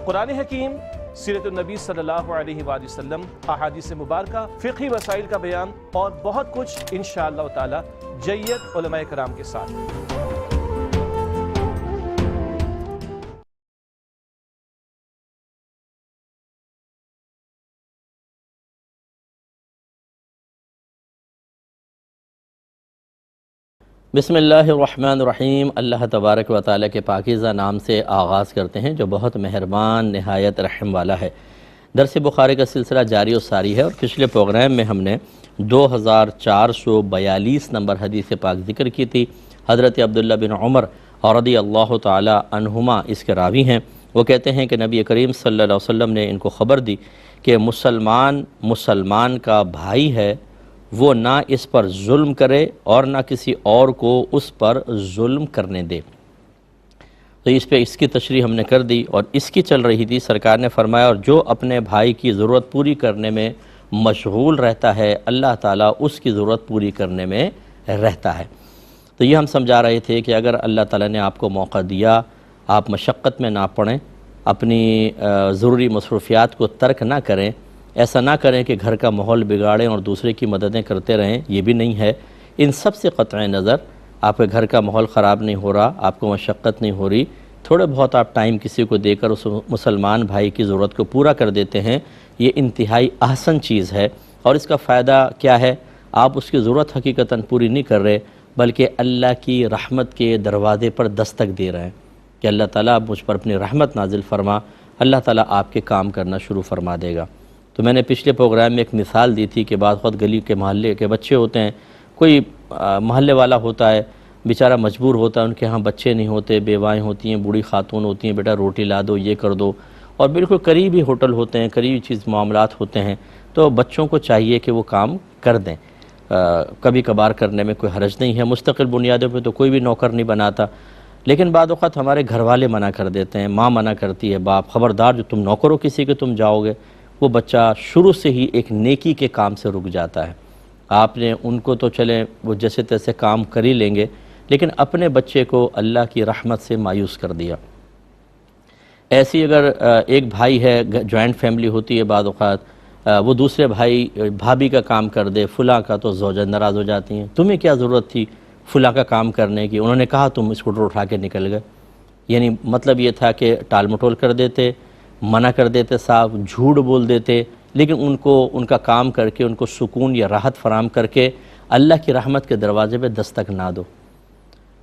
قرآن حکیم، سیرت النبی صلی اللہ علیہ وآلہ وسلم، احادیث مبارکہ، فقہی مسائل کا بیان اور بہت کچھ انشاءاللہ تعالی جید علماء کرام کے ساتھ۔ بسم اللہ الرحمن الرحیم۔ اللہ تبارک و تعالیٰ کے پاکیزہ نام سے آغاز کرتے ہیں جو بہت مہربان نہایت رحم والا ہے۔ درس بخاری کا سلسلہ جاری و ساری ہے، اور پچھلے پروگرام میں ہم نے 2442 نمبر حدیث پاک ذکر کی تھی۔ حضرت عبداللہ بن عمر رضی اللہ تعالی عنہما اس کے راوی ہیں۔ وہ کہتے ہیں کہ نبی کریم صلی اللہ علیہ وسلم نے ان کو خبر دی کہ مسلمان کا بھائی ہے، وہ نہ اس پر ظلم کرے اور نہ کسی اور کو اس پر ظلم کرنے دے۔ تو اس پہ اس کی تشریح ہم نے کر دی، اور اس کی چل رہی تھی۔ سرکار نے فرمایا، اور جو اپنے بھائی کی ضرورت پوری کرنے میں مشغول رہتا ہے، اللہ تعالیٰ اس کی ضرورت پوری کرنے میں رہتا ہے۔ تو یہ ہم سمجھا رہے تھے کہ اگر اللہ تعالیٰ نے آپ کو موقع دیا، آپ مشقت میں نہ پڑیں، اپنی ضروری مصروفیات کو ترک نہ کریں، ایسا نہ کریں کہ گھر کا ماحول بگاڑیں اور دوسرے کی مددیں کرتے رہیں، یہ بھی نہیں ہے۔ ان سب سے قطع نظر آپ کے گھر کا ماحول خراب نہیں ہو رہا، آپ کو مشقت نہیں ہو رہی، تھوڑے بہت آپ ٹائم کسی کو دے کر اس مسلمان بھائی کی ضرورت کو پورا کر دیتے ہیں، یہ انتہائی احسن چیز ہے۔ اور اس کا فائدہ کیا ہے؟ آپ اس کی ضرورت حقیقتاً پوری نہیں کر رہے، بلکہ اللہ کی رحمت کے دروازے پر دستک دے رہے ہیں کہ اللہ تعالیٰ آپ مجھ پر اپنی رحمت نازل فرما، اللہ تعالیٰ آپ کے کام کرنا شروع فرما دے گا۔ تو میں نے پچھلے پروگرام میں ایک مثال دی تھی کہ بعض وقت گلی کے محلے کے بچے ہوتے ہیں، کوئی محلے والا ہوتا ہے بیچارہ مجبور ہوتا ہے، ان کے ہاں بچے نہیں ہوتے، بیوائیں ہوتی ہیں، بوڑھی خاتون ہوتی ہیں، بیٹا روٹی لا دو، یہ کر دو، اور بالکل قریبی ہوٹل ہوتے ہیں، قریبی چیز معاملات ہوتے ہیں، تو بچوں کو چاہیے کہ وہ کام کر دیں۔ کبھی کبھار کرنے میں کوئی حرج نہیں ہے، مستقل بنیادوں پہ تو کوئی بھی نوکر نہیں بناتا، لیکن بعض اوقات ہمارے گھر والے منع کر دیتے ہیں، ماں منع کرتی ہے، باپ، خبردار جو تم نوکر ہو کسی کے تم جاؤ گے۔ وہ بچہ شروع سے ہی ایک نیکی کے کام سے رک جاتا ہے۔ آپ نے ان کو تو چلیں وہ جیسے تیسے کام کر ہی لیں گے، لیکن اپنے بچے کو اللہ کی رحمت سے مایوس کر دیا۔ ایسی اگر ایک بھائی ہے، جوائنٹ فیملی ہوتی ہے، بعض اوقات وہ دوسرے بھابھی کا کام کر دے، فلاں کا، تو زوجہ ناراض ہو جاتی ہیں، تمہیں کیا ضرورت تھی فلاں کا کام کرنے کی، انہوں نے کہا تم اسکوٹر اٹھا کے نکل گئے۔ یعنی مطلب یہ تھا کہ ٹال مٹول کر دیتے، منع کر دیتے، صاف جھوٹ بول دیتے، لیکن ان کا کام کر کے ان کو سکون یا راحت فراہم کر کے اللہ کی رحمت کے دروازے پہ دستک نہ دو،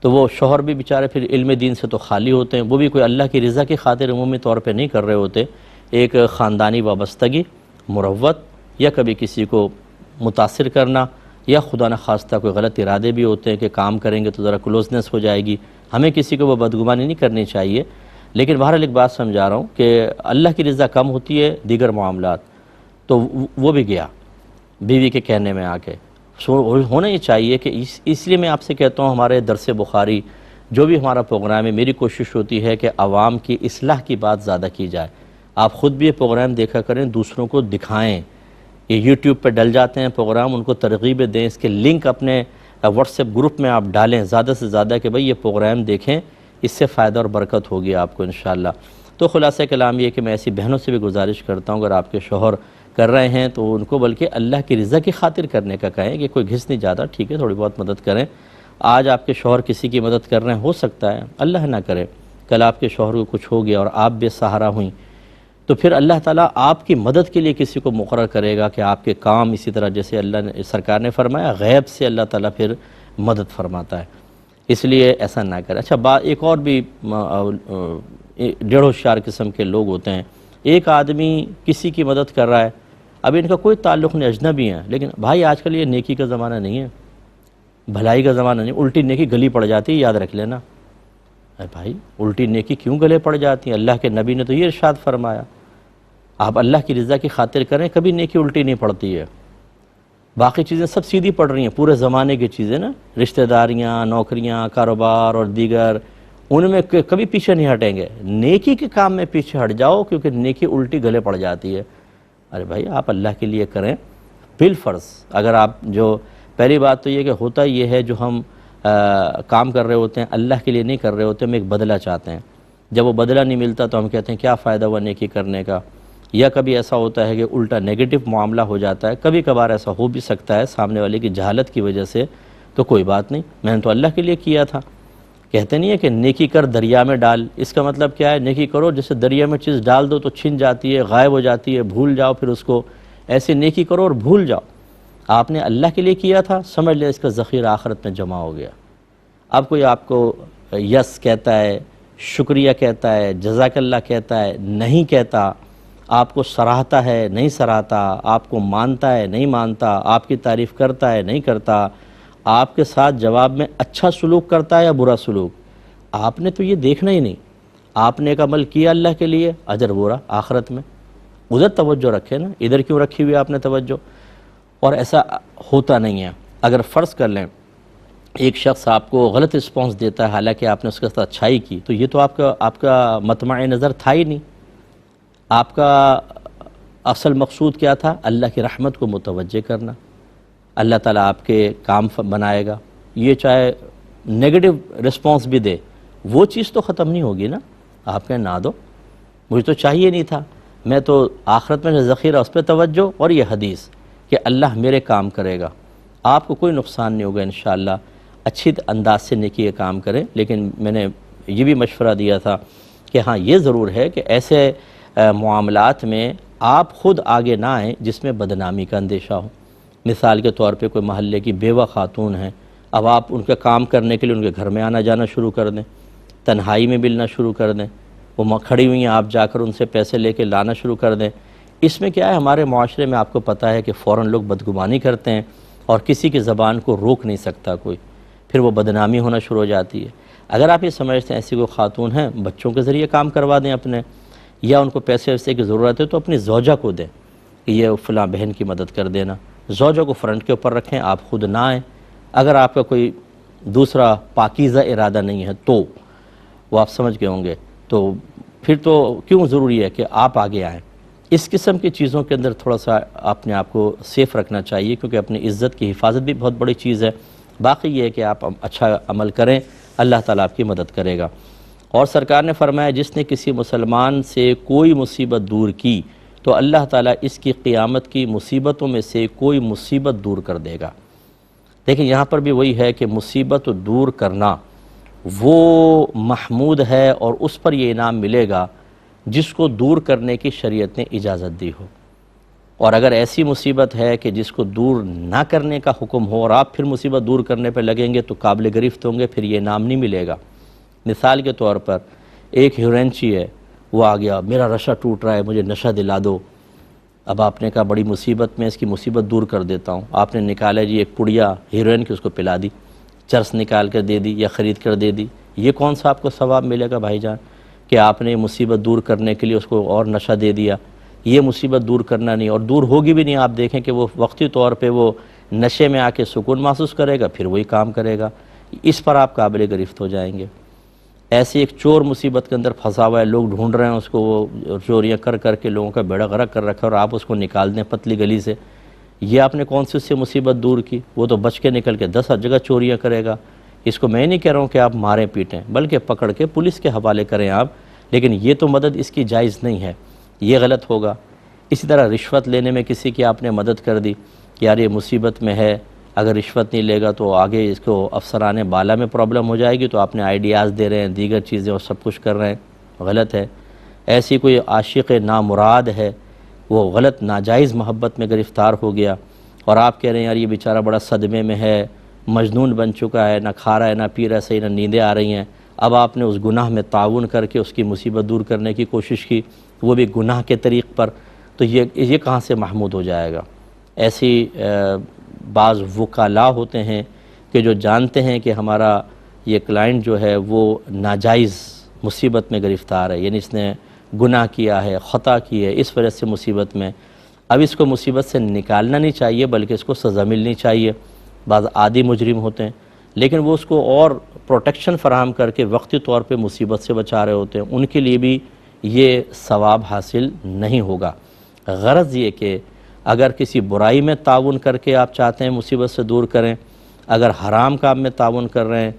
تو وہ شوہر بھی بیچارے پھر علم دین سے تو خالی ہوتے ہیں، وہ بھی کوئی اللہ کی رضا کی خاطر عمومی طور پہ نہیں کر رہے ہوتے، ایک خاندانی وابستگی، مروت، یا کبھی کسی کو متاثر کرنا، یا خدا نخواستہ کوئی غلط ارادے بھی ہوتے ہیں کہ کام کریں گے تو ذرا کلوزنس ہو جائے گی، ہمیں کسی کو وہ بدگمانی نہیں کرنی چاہیے۔ لیکن بہرحال ایک بات سمجھا رہا ہوں کہ اللہ کی رضا کم ہوتی ہے دیگر معاملات، تو وہ بھی گیا بیوی کے کہنے میں آ کے۔ ہونا یہ چاہیے کہ اس لیے میں آپ سے کہتا ہوں، ہمارے درس بخاری جو بھی ہمارا پروگرام ہے، میری کوشش ہوتی ہے کہ عوام کی اصلاح کی بات زیادہ کی جائے۔ آپ خود بھی یہ پروگرام دیکھا کریں، دوسروں کو دکھائیں۔ یہ یوٹیوب پہ ڈل جاتے ہیں پروگرام، ان کو ترغیب دیں، اس کے لنک اپنے واٹس ایپ گروپ میں آپ ڈالیں زیادہ سے زیادہ کہ بھئی یہ پروگرام دیکھیں، اس سے فائدہ اور برکت ہوگی آپ کو انشاءاللہ۔ تو خلاصہ کلام یہ کہ میں ایسی بہنوں سے بھی گزارش کرتا ہوں، اگر آپ کے شوہر کر رہے ہیں تو ان کو بلکہ اللہ کی رضا کی خاطر کرنے کا کہیں کہ کوئی گھس نہیں جاتا، ٹھیک ہے تھوڑی بہت مدد کریں۔ آج آپ کے شوہر کسی کی مدد کر رہے ہیں، ہو سکتا ہے اللہ نہ کرے کل آپ کے شوہر کو کچھ ہو گیا اور آپ بے سہارا ہوئیں، تو پھر اللہ تعالیٰ آپ کی مدد کے لیے کسی کو مقرر کرے گا کہ آپ کے کام اسی طرح جیسے اللہ نے سرکار نے فرمایا غیب سے اللہ تعالیٰ پھر مدد فرماتا ہے، اس لیے ایسا نہ کریں۔ اچھا ایک اور بھی ڈیڑھ ہوشیار قسم کے لوگ ہوتے ہیں، ایک آدمی کسی کی مدد کر رہا ہے، اب ان کا کوئی تعلق نہیں، اجنبی ہیں، لیکن بھائی آج کل یہ نیکی کا زمانہ نہیں ہے، بھلائی کا زمانہ نہیں، الٹی نیکی گلی پڑ جاتی ہے، یاد رکھ لینا۔ بھائی الٹی نیکی کیوں گلے پڑ جاتی ہیں؟ اللہ کے نبی نے تو یہ ارشاد فرمایا، آپ اللہ کی رضا کی خاطر کریں، کبھی نیکی الٹی نہیں پڑتی ہے، باقی چیزیں سب سیدھی پڑ رہی ہیں، پورے زمانے کی چیزیں نا، رشتہ داریاں، نوکریاں، کاروبار اور دیگر، ان میں کبھی پیچھے نہیں ہٹیں گے، نیکی کے کام میں پیچھے ہٹ جاؤ کیونکہ نیکی الٹی گلے پڑ جاتی ہے۔ ارے بھائی آپ اللہ کے لیے کریں بالفرض، اگر آپ جو پہلی بات تو یہ کہ ہوتا یہ ہے جو ہم کام کر رہے ہوتے ہیں اللہ کے لیے نہیں کر رہے ہوتے، ہم ایک بدلہ چاہتے ہیں، جب وہ بدلہ نہیں ملتا تو ہم کہتے ہیں کیا فائدہ ہوا نیکی کرنے کا. یا کبھی ایسا ہوتا ہے کہ الٹا نیگیٹو معاملہ ہو جاتا ہے. کبھی کبھار ایسا ہو بھی سکتا ہے سامنے والے کی جہالت کی وجہ سے، تو کوئی بات نہیں، میں نے تو اللہ کے لیے کیا تھا. کہتے نہیں ہے کہ نیکی کر دریا میں ڈال. اس کا مطلب کیا ہے؟ نیکی کرو جیسے دریا میں چیز ڈال دو تو چھن جاتی ہے، غائب ہو جاتی ہے، بھول جاؤ پھر اس کو. ایسے نیکی کرو اور بھول جاؤ. آپ نے اللہ کے لیے کیا تھا، سمجھ لیں اس کا ذخیرہ آخرت میں جمع ہو گیا. اب کوئی آپ کو یس کہتا ہے، شکریہ کہتا ہے، جزاک اللہ کہتا ہے، نہیں کہتا، آپ کو سراہتا ہے نہیں سراہتا، آپ کو مانتا ہے نہیں مانتا، آپ کی تعریف کرتا ہے نہیں کرتا، آپ کے ساتھ جواب میں اچھا سلوک کرتا ہے یا برا سلوک، آپ نے تو یہ دیکھنا ہی نہیں. آپ نے ایک عمل کیا اللہ کے لیے، اجر برا آخرت میں. ادھر توجہ رکھے نا، ادھر کیوں رکھی ہوئی آپ نے توجہ؟ اور ایسا ہوتا نہیں ہے. اگر فرض کر لیں ایک شخص آپ کو غلط رسپانس دیتا ہے حالانکہ آپ نے اس کے ساتھ اچھائی کی، تو یہ تو آپ کا مطمع نظر تھا ہی نہیں. آپ کا اصل مقصود کیا تھا؟ اللہ کی رحمت کو متوجہ کرنا. اللہ تعالیٰ آپ کے کام بنائے گا. یہ چاہے نیگیٹو رسپانس بھی دے، وہ چیز تو ختم نہیں ہوگی نا. آپ کہیں نہ دو، مجھے تو چاہیے نہیں تھا، میں تو آخرت میں ذخیرہ اس پہ توجہ، اور یہ حدیث کہ اللہ میرے کام کرے گا. آپ کو کوئی نقصان نہیں ہوگا انشاءاللہ. اچھی انداز سے نیکی کے کام کریں. لیکن میں نے یہ بھی مشورہ دیا تھا کہ ہاں یہ ضرور ہے کہ ایسے معاملات میں آپ خود آگے نہ آئیں جس میں بدنامی کا اندیشہ ہو. مثال کے طور پہ کوئی محلے کی بیوہ خاتون ہیں، اب آپ ان کا کام کرنے کے لیے ان کے گھر میں آنا جانا شروع کر دیں، تنہائی میں ملنا شروع کر دیں، وہ کھڑی ہوئی ہیں آپ جا کر ان سے پیسے لے کے لانا شروع کر دیں. اس میں کیا ہے، ہمارے معاشرے میں آپ کو پتہ ہے کہ فوراً لوگ بدگمانی کرتے ہیں اور کسی کی زبان کو روک نہیں سکتا کوئی، پھر وہ بدنامی ہونا شروع ہو جاتی ہے. اگر آپ یہ سمجھتے ہیں ایسی کوئی خاتون ہیں، بچوں کے ذریعے کام کروا دیں اپنے، یا ان کو پیسے ویسے کی ضرورت ہے تو اپنی زوجہ کو دیں کہ یہ فلاں بہن کی مدد کر دینا. زوجہ کو فرنٹ کے اوپر رکھیں، آپ خود نہ آئیں. اگر آپ کا کوئی دوسرا پاکیزہ ارادہ نہیں ہے تو وہ آپ سمجھ گئے ہوں گے، تو پھر تو کیوں ضروری ہے کہ آپ آگے آئیں. اس قسم کی چیزوں کے اندر تھوڑا سا اپنے آپ کو سیف رکھنا چاہیے، کیونکہ اپنی عزت کی حفاظت بھی بہت بڑی چیز ہے. باقی یہ ہے کہ آپ اچھا عمل کریں، اللہ تعالیٰ آپ کی مدد کرے گا. اور سرکار نے فرمایا جس نے کسی مسلمان سے کوئی مصیبت دور کی تو اللہ تعالیٰ اس کی قیامت کی مصیبتوں میں سے کوئی مصیبت دور کر دے گا. لیکن یہاں پر بھی وہی ہے کہ مصیبت دور کرنا وہ محمود ہے، اور اس پر یہ انعام ملے گا جس کو دور کرنے کی شریعت نے اجازت دی ہو. اور اگر ایسی مصیبت ہے کہ جس کو دور نہ کرنے کا حکم ہو اور آپ پھر مصیبت دور کرنے پہ لگیں گے تو قابل گرفت ہوں گے، پھر یہ انعام نہیں ملے گا. مثال کے طور پر ایک ہیروئنچی ہے، وہ آ گیا میرا نشہ ٹوٹ رہا ہے مجھے نشہ دلا دو. اب آپ نے کہا بڑی مصیبت میں اس کی مصیبت دور کر دیتا ہوں. آپ نے نکالا جی ایک پڑیا ہیروئن کی، اس کو پلا دی، چرس نکال کر دے دی یا خرید کر دے دی. یہ کون سا آپ کو ثواب ملے گا بھائی جان کہ آپ نے مصیبت دور کرنے کے لیے اس کو اور نشہ دے دیا؟ یہ مصیبت دور کرنا نہیں، اور دور ہوگی بھی نہیں. آپ دیکھیں کہ وہ وقتی طور پہ وہ نشے میں آ کے سکون محسوس کرے گا، پھر وہی کام کرے گا. اس پر آپ قابل گرفت ہو جائیں گے. ایسے ایک چور مصیبت کے اندر پھنسا ہوا ہے، لوگ ڈھونڈ رہے ہیں اس کو، وہ چوریاں کر کر کے لوگوں کا بیڑا غرق کر رکھا ہے، اور آپ اس کو نکال دیں پتلی گلی سے. یہ آپ نے کون سی اس سے مصیبت دور کی؟ وہ تو بچ کے نکل کے 10 جگہ چوریاں کرے گا. اس کو میں نہیں کہہ رہا ہوں کہ آپ ماریں پیٹیں، بلکہ پکڑ کے پولیس کے حوالے کریں آپ. لیکن یہ تو مدد اس کی جائز نہیں ہے، یہ غلط ہوگا. اسی طرح رشوت لینے میں کسی کی آپ نے مدد کر دی کہ یار یہ مصیبت میں ہے، اگر رشوت نہیں لے گا تو آگے اس کو افسران بالا میں پرابلم ہو جائے گی، تو آپ نے آئیڈیاز دے رہے ہیں، دیگر چیزیں اور سب کچھ کر رہے ہیں، غلط ہے. ایسی کوئی عاشق نامراد ہے، وہ غلط ناجائز محبت میں گرفتار ہو گیا، اور آپ کہہ رہے ہیں یار یہ بیچارہ بڑا صدمے میں ہے، مجنون بن چکا ہے، نہ کھا رہا ہے نہ پی رہا ہے صحیح، نہ نیندیں آ رہی ہیں. اب آپ نے اس گناہ میں تعاون کر کے اس کی مصیبت دور کرنے کی کوشش کی، وہ بھی گناہ کے طریق پر، تو یہ کہاں سے محمود ہو جائے گا؟ ایسی بعض وکلاء ہوتے ہیں کہ جو جانتے ہیں کہ ہمارا یہ کلائنٹ جو ہے وہ ناجائز مصیبت میں گرفتار ہے، یعنی اس نے گناہ کیا ہے، خطا کی ہے، اس وجہ سے مصیبت میں. اب اس کو مصیبت سے نکالنا نہیں چاہیے بلکہ اس کو سزا ملنی چاہیے. بعض عادی مجرم ہوتے ہیں لیکن وہ اس کو اور پروٹیکشن فراہم کر کے وقتی طور پہ مصیبت سے بچا رہے ہوتے ہیں، ان کے لیے بھی یہ ثواب حاصل نہیں ہوگا. غرض یہ کہ اگر کسی برائی میں تعاون کر کے آپ چاہتے ہیں مصیبت سے دور کریں، اگر حرام کام میں تعاون کر رہے ہیں،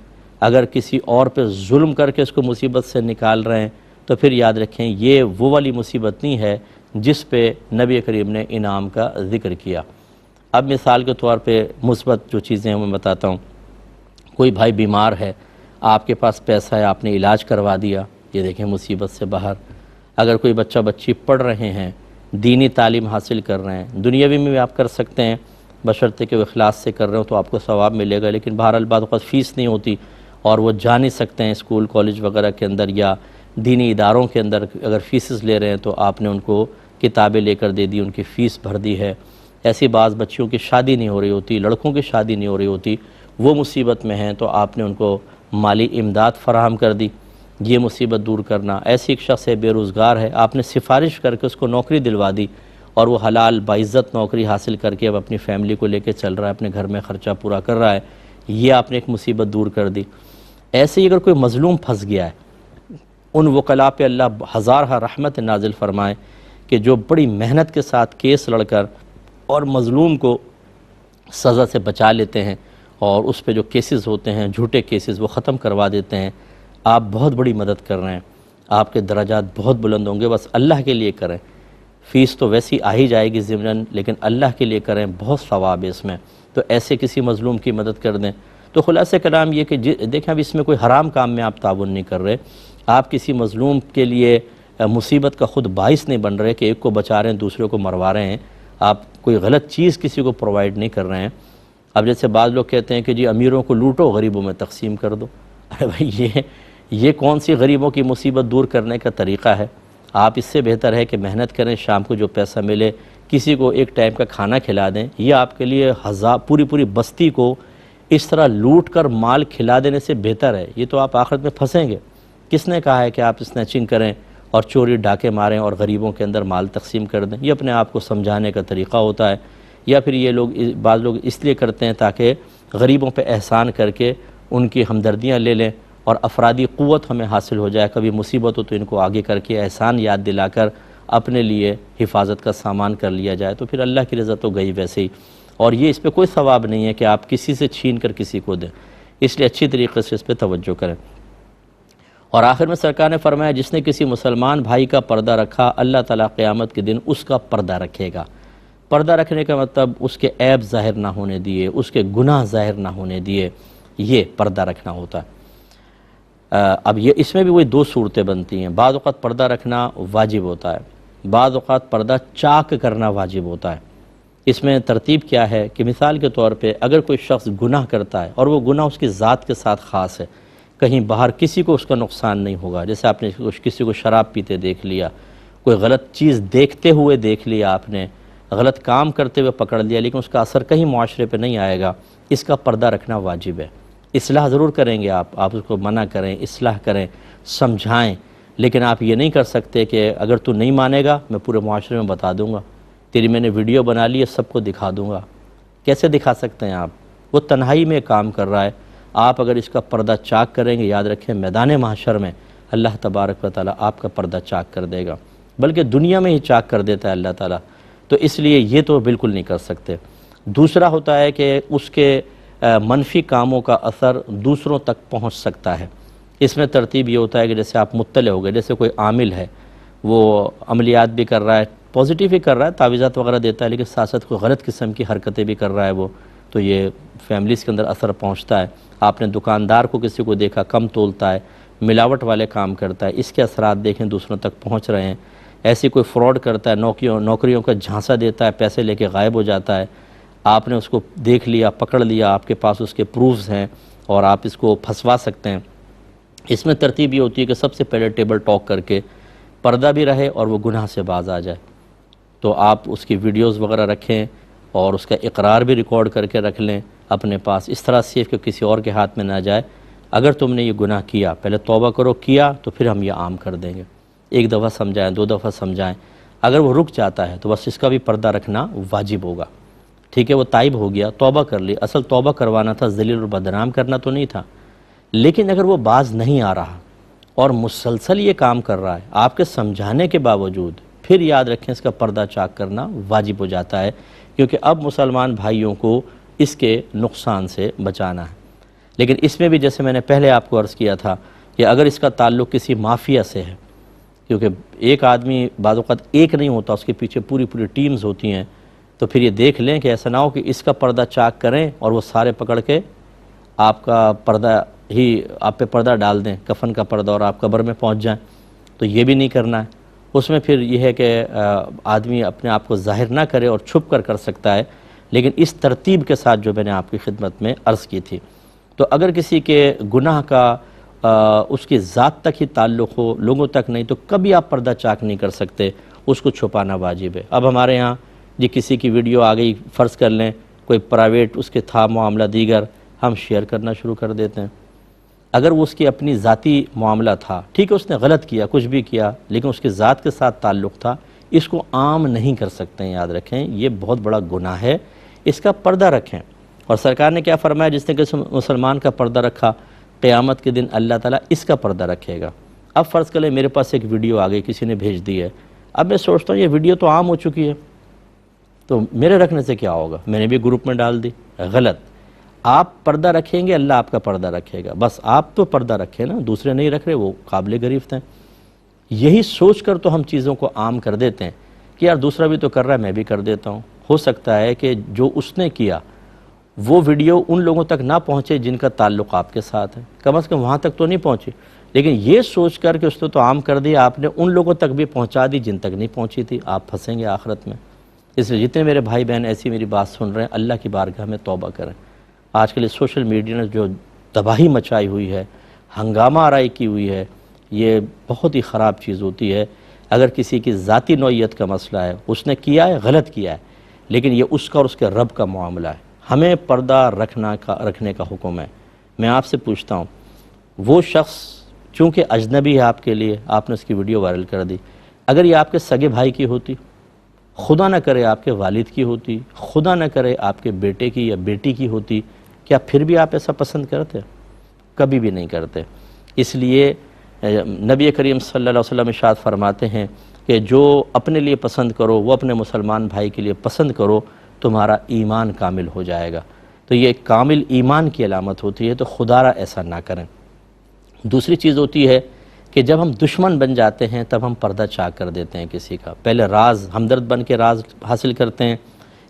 اگر کسی اور پہ ظلم کر کے اس کو مصیبت سے نکال رہے ہیں تو پھر یاد رکھیں یہ وہ والی مصیبت نہیں ہے جس پہ نبی کریم نے انعام کا ذکر کیا۔ اب مثال کے طور پہ مثبت جو چیزیں ہیں میں بتاتا ہوں۔ کوئی بھائی بیمار ہے، آپ کے پاس پیسہ ہے، آپ نے علاج کروا دیا، یہ دیکھیں مصیبت سے باہر۔ اگر کوئی بچہ بچی پڑھ رہے ہیں، دینی تعلیم حاصل کر رہے ہیں، دنیاوی میں بھی آپ کر سکتے ہیں بشرطے کہ وہ اخلاص سے کر رہے ہوں تو آپ کو ثواب ملے گا، لیکن بہرحال بعض اوقات فیس نہیں ہوتی اور وہ جا نہیں سکتے ہیں اسکول کالج وغیرہ کے اندر یا دینی اداروں کے اندر، اگر فیسز لے رہے ہیں تو آپ نے ان کو کتابیں لے کر دے دی، ان کی فیس بھر دی ہے۔ ایسی بعض بچیوں کی شادی نہیں ہو رہی ہوتی، لڑکوں کی شادی نہیں ہو رہی ہوتی، وہ مصیبت میں ہیں تو آپ نے ان کو مالی امداد فراہم کر دی، یہ مصیبت دور کرنا۔ ایسی ایک شخص ہے بے روزگار ہے، آپ نے سفارش کر کے اس کو نوکری دلوا دی اور وہ حلال باعزت نوکری حاصل کر کے اب اپنی فیملی کو لے کے چل رہا ہے، اپنے گھر میں خرچہ پورا کر رہا ہے، یہ آپ نے ایک مصیبت دور کر دی۔ ایسے ہی اگر کوئی مظلوم پھنس گیا ہے، ان وکلاء پہ اللہ ہزارہ رحمت نازل فرمائے کہ جو بڑی محنت کے ساتھ کیس لڑ کر اور مظلوم کو سزا سے بچا لیتے ہیں اور اس پہ جو کیسز ہوتے ہیں جھوٹے کیسز وہ ختم کروا دیتے ہیں، آپ بہت بڑی مدد کر رہے ہیں، آپ کے درجات بہت بلند ہوں گے۔ بس اللہ کے لیے کریں، فیس تو ویسی آ ہی جائے گی ضمناً، لیکن اللہ کے لیے کریں، بہت ثواب ہے اس میں۔ تو ایسے کسی مظلوم کی مدد کر دیں۔ تو خلاصہ کلام یہ کہ دیکھیں اب اس میں کوئی حرام کام میں آپ تعاون نہیں کر رہے، آپ کسی مظلوم کے لیے مصیبت کا خود باعث نہیں بن رہے کہ ایک کو بچا رہے ہیں دوسرے کو مروا رہے ہیں، آپ کوئی غلط چیز کسی کو پرووائڈ نہیں کر رہے ہیں۔ اب جیسے بعض لوگ کہتے ہیں کہ جی امیروں کو لوٹو غریبوں میں تقسیم کر دو، ارے بھائی یہ کون سی غریبوں کی مصیبت دور کرنے کا طریقہ ہے؟ آپ اس سے بہتر ہے کہ محنت کریں، شام کو جو پیسہ ملے کسی کو ایک ٹائم کا کھانا کھلا دیں، یہ آپ کے لیے پوری بستی کو اس طرح لوٹ کر مال کھلا دینے سے بہتر ہے۔ یہ تو آپ آخرت میں پھنسیں گے۔ کس نے کہا ہے کہ آپ اسنیچنگ کریں اور چوری ڈاکے ماریں اور غریبوں کے اندر مال تقسیم کر دیں؟ یہ اپنے آپ کو سمجھانے کا طریقہ ہوتا ہے، یا پھر یہ بعض لوگ اس لیے کرتے ہیں تاکہ غریبوں پہ احسان کر کے ان کی ہمدردیاں لے لیں اور افرادی قوت ہمیں حاصل ہو جائے، کبھی مصیبت ہو تو ان کو آگے کر کے احسان یاد دلا کر اپنے لیے حفاظت کا سامان کر لیا جائے، تو پھر اللہ کی رضا تو گئی ویسے ہی۔ اور یہ اس پہ کوئی ثواب نہیں ہے کہ آپ کسی سے چھین کر کسی کو دیں، اس لیے اچھی طریقے سے اس پہ توجہ کریں۔ اور آخر میں سرکار نے فرمایا جس نے کسی مسلمان بھائی کا پردہ رکھا، اللہ تعالیٰ قیامت کے دن اس کا پردہ رکھے گا۔ پردہ رکھنے کا مطلب اس کے عیب ظاہر نہ ہونے دیے، اس کے گناہ ظاہر نہ ہونے دیے، یہ پردہ رکھنا ہوتا ہے۔ اب یہ اس میں بھی وہی دو صورتیں بنتی ہیں، بعض اوقات پردہ رکھنا واجب ہوتا ہے، بعض اوقات پردہ چاک کرنا واجب ہوتا ہے۔ اس میں ترتیب کیا ہے کہ مثال کے طور پہ اگر کوئی شخص گناہ کرتا ہے اور وہ گناہ اس کی ذات کے ساتھ خاص ہے، کہیں باہر کسی کو اس کا نقصان نہیں ہوگا، جیسے آپ نے کسی کو شراب پیتے دیکھ لیا، کوئی غلط چیز دیکھتے ہوئے دیکھ لیا، آپ نے غلط کام کرتے ہوئے پکڑ لیا، لیکن اس کا اثر کہیں معاشرے پہ نہیں آئے گا، اس کا پردہ رکھنا واجب ہے۔ اصلاح ضرور کریں گے آپ اس کو منع کریں، اصلاح کریں، سمجھائیں، لیکن آپ یہ نہیں کر سکتے کہ اگر تو نہیں مانے گا میں پورے معاشرے میں بتا دوں گا، تیری میں نے ویڈیو بنا لی ہے سب کو دکھا دوں گا۔ کیسے دکھا سکتے ہیں آپ؟ وہ تنہائی میں کام کر رہا ہے، آپ اگر اس کا پردہ چاک کریں گے، یاد رکھیں میدان محشر میں اللہ تبارک و تعالیٰ آپ کا پردہ چاک کر دے گا، بلکہ دنیا میں ہی چاک کر دیتا ہے اللہ تعالیٰ، تو اس لیے یہ تو بالکل نہیں کر سکتے۔ دوسرا ہوتا ہے کہ اس کے منفی کاموں کا اثر دوسروں تک پہنچ سکتا ہے۔ اس میں ترتیب یہ ہوتا ہے کہ جیسے آپ مطلع ہو گئے، جیسے کوئی عامل ہے وہ عملیات بھی کر رہا ہے، پازیٹیو ہی کر رہا ہے، تعویذات وغیرہ دیتا ہے، لیکن ساتھ ساتھ کوئی غلط قسم کی حرکتیں بھی کر رہا ہے وہ، تو یہ فیملیز کے اندر اثر پہنچتا ہے۔ آپ نے دکاندار کو کسی کو دیکھا کم تولتا ہے، ملاوٹ والے کام کرتا ہے، اس کے اثرات دیکھیں دوسروں تک پہنچ رہے ہیں۔ ایسی کوئی فراڈ کرتا ہے، نوکریوں کا جھانسا دیتا ہے، پیسے لے کے غائب ہو جاتا ہے، آپ نے اس کو دیکھ لیا، پکڑ لیا، آپ کے پاس اس کے پروفز ہیں اور آپ اس کو پھنسوا سکتے ہیں۔ اس میں ترتیب یہ ہوتی ہے کہ سب سے پہلے ٹیبل ٹاک کر کے پردہ بھی رہے اور وہ گناہ سے باز آ جائے، تو آپ اس کی ویڈیوز وغیرہ رکھیں اور اس کا اقرار بھی ریکارڈ کر کے رکھ لیں اپنے پاس، اس طرح سیف کہ کسی اور کے ہاتھ میں نہ جائے۔ اگر تم نے یہ گناہ کیا، پہلے توبہ کرو، کیا تو پھر ہم یہ عام کر دیں گے، ایک دفعہ سمجھائیں، دو دفعہ سمجھائیں، اگر وہ رک جاتا ہے تو بس اس کا بھی پردہ رکھنا واجب ہوگا۔ ٹھیک ہے، وہ تائب ہو گیا، توبہ کر لی، اصل توبہ کروانا تھا، ذلیل اور بدنام کرنا تو نہیں تھا، لیکن اگر وہ باز نہیں آ رہا اور مسلسل یہ کام کر رہا ہے آپ کے سمجھانے کے باوجود، پھر یاد رکھیں اس کا پردہ چاک کرنا واجب ہو جاتا ہے، کیونکہ اب مسلمان بھائیوں کو اس کے نقصان سے بچانا ہے۔ لیکن اس میں بھی جیسے میں نے پہلے آپ کو عرض کیا تھا کہ اگر اس کا تعلق کسی مافیا سے ہے، کیونکہ ایک آدمی بعض اوقات ایک نہیں ہوتا، اس کے پیچھے پوری ٹیمز ہوتی ہیں، تو پھر یہ دیکھ لیں کہ ایسا نہ ہو کہ اس کا پردہ چاک کریں اور وہ سارے پکڑ کے آپ کا پردہ ہی آپ پہ پردہ ڈال دیں، کفن کا پردہ، اور آپ قبر میں پہنچ جائیں، تو یہ بھی نہیں کرنا ہے۔ اس میں پھر یہ ہے کہ آدمی اپنے آپ کو ظاہر نہ کرے اور چھپ کر سکتا ہے، لیکن اس ترتیب کے ساتھ جو میں نے آپ کی خدمت میں عرض کی تھی۔ تو اگر کسی کے گناہ کا اس کی ذات تک ہی تعلق ہو، لوگوں تک نہیں، تو کبھی آپ پردہ چاک نہیں کر سکتے، اس کو چھپانا واجب ہے۔ اب ہمارے ہاں جی کسی کی ویڈیو آ گئی، فرض کر لیں کوئی پرائیویٹ اس کے تھا معاملہ دیگر، ہم شیئر کرنا شروع کر دیتے ہیں۔ اگر وہ اس کی اپنی ذاتی معاملہ تھا، ٹھیک ہے اس نے غلط کیا، کچھ بھی کیا، لیکن اس کے ذات کے ساتھ تعلق تھا، اس کو عام نہیں کر سکتے ہیں، یاد رکھیں یہ بہت بڑا گناہ ہے، اس کا پردہ رکھیں۔ اور سرکار نے کیا فرمایا، جس نے کسی مسلمان کا پردہ رکھا، قیامت کے دن اللہ تعالیٰ اس کا پردہ رکھے گا۔ اب فرض کریں میرے پاس ایک ویڈیو آ گئی، کسی نے بھیج دی ہے، اب میں سوچتا ہوں یہ ویڈیو تو عام ہو چکی ہے، تو میرے رکھنے سے کیا ہوگا، میں نے بھی گروپ میں ڈال دی، غلط۔ آپ پردہ رکھیں گے، اللہ آپ کا پردہ رکھے گا، بس آپ تو پردہ رکھیں نا، دوسرے نہیں رکھ رہے، وہ قابل گرفت ہیں۔ یہی سوچ کر تو ہم چیزوں کو عام کر دیتے ہیں کہ یار دوسرا بھی تو کر رہا ہے، میں بھی کر دیتا ہوں۔ ہو سکتا ہے کہ جو اس نے کیا وہ ویڈیو ان لوگوں تک نہ پہنچے جن کا تعلق آپ کے ساتھ ہے، کم از کم وہاں تک تو نہیں پہنچی، لیکن یہ سوچ کر کہ اس نے تو عام کر دیا، آپ نے ان لوگوں تک بھی پہنچا دی جن تک نہیں پہنچی تھی، آپ پھنسیں گے آخرت میں۔ اس لیے جتنے میرے بھائی بہن ایسی میری بات سن رہے ہیں، اللہ کی بارگاہ میں توبہ کریں۔ آج کل سوشل میڈیا نے جو تباہی مچائی ہوئی ہے، ہنگامہ آرائی کی ہوئی ہے، یہ بہت ہی خراب چیز ہوتی ہے۔ اگر کسی کی ذاتی نوعیت کا مسئلہ ہے، اس نے کیا ہے، غلط کیا ہے، لیکن یہ اس کا اور اس کے رب کا معاملہ ہے، ہمیں پردہ رکھنے کا حکم ہے۔ میں آپ سے پوچھتا ہوں، وہ شخص چونکہ اجنبی ہے آپ کے لیے، آپ نے اس کی ویڈیو وائرل کر دی، اگر یہ آپ کے سگے بھائی کی ہوتی، خدا نہ کرے آپ کے والد کی ہوتی، خدا نہ کرے آپ کے بیٹے کی یا بیٹی کی ہوتی، کیا پھر بھی آپ ایسا پسند کرتے؟ کبھی بھی نہیں کرتے۔ اس لیے نبی کریم صلی اللہ علیہ وسلم ارشاد فرماتے ہیں کہ جو اپنے لیے پسند کرو وہ اپنے مسلمان بھائی کے لیے پسند کرو، تمہارا ایمان کامل ہو جائے گا۔ تو یہ ایک کامل ایمان کی علامت ہوتی ہے، تو خدا را ایسا نہ کریں۔ دوسری چیز ہوتی ہے کہ جب ہم دشمن بن جاتے ہیں تب ہم پردہ چاک کر دیتے ہیں کسی کا، پہلے راز ہمدرد بن کے راز حاصل کرتے ہیں،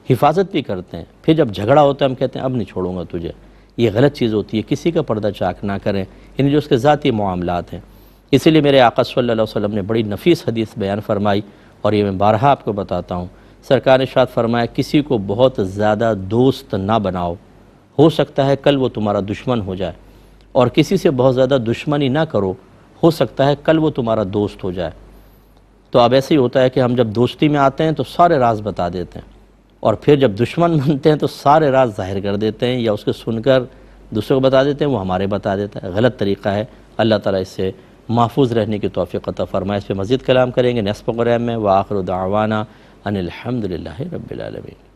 حفاظت بھی کرتے ہیں، پھر جب جھگڑا ہوتا ہے ہم کہتے ہیں اب نہیں چھوڑوں گا تجھے۔ یہ غلط چیز ہوتی ہے، کسی کا پردہ چاک نہ کریں، یعنی جو اس کے ذاتی معاملات ہیں۔ اسی لیے میرے آقا صلی اللہ علیہ وسلم نے بڑی نفیس حدیث بیان فرمائی، اور یہ میں بارہا آپ کو بتاتا ہوں۔ سرکار نے ارشاد فرمایا کسی کو بہت زیادہ دوست نہ بناؤ، ہو سکتا ہے کل وہ تمہارا دشمن ہو جائے، اور کسی سے بہت زیادہ دشمنی نہ کرو، ہو سکتا ہے کل وہ تمہارا دوست ہو جائے۔ تو اب ایسے ہی ہوتا ہے کہ ہم جب دوستی میں آتے ہیں تو سارے راز بتا دیتے ہیں، اور پھر جب دشمن بنتے ہیں تو سارے راز ظاہر کر دیتے ہیں، یا اس کو سن کر دوسروں کو بتا دیتے ہیں، وہ ہمارے بتا دیتا ہے۔ غلط طریقہ ہے، اللہ تعالیٰ اس سے محفوظ رہنے کی توفیق عطا فرمائے۔ اس پہ مزید کلام کریں گے نیکسٹ پروگرام میں۔ وآخر دعوانا ان الحمدللہ رب العالمین۔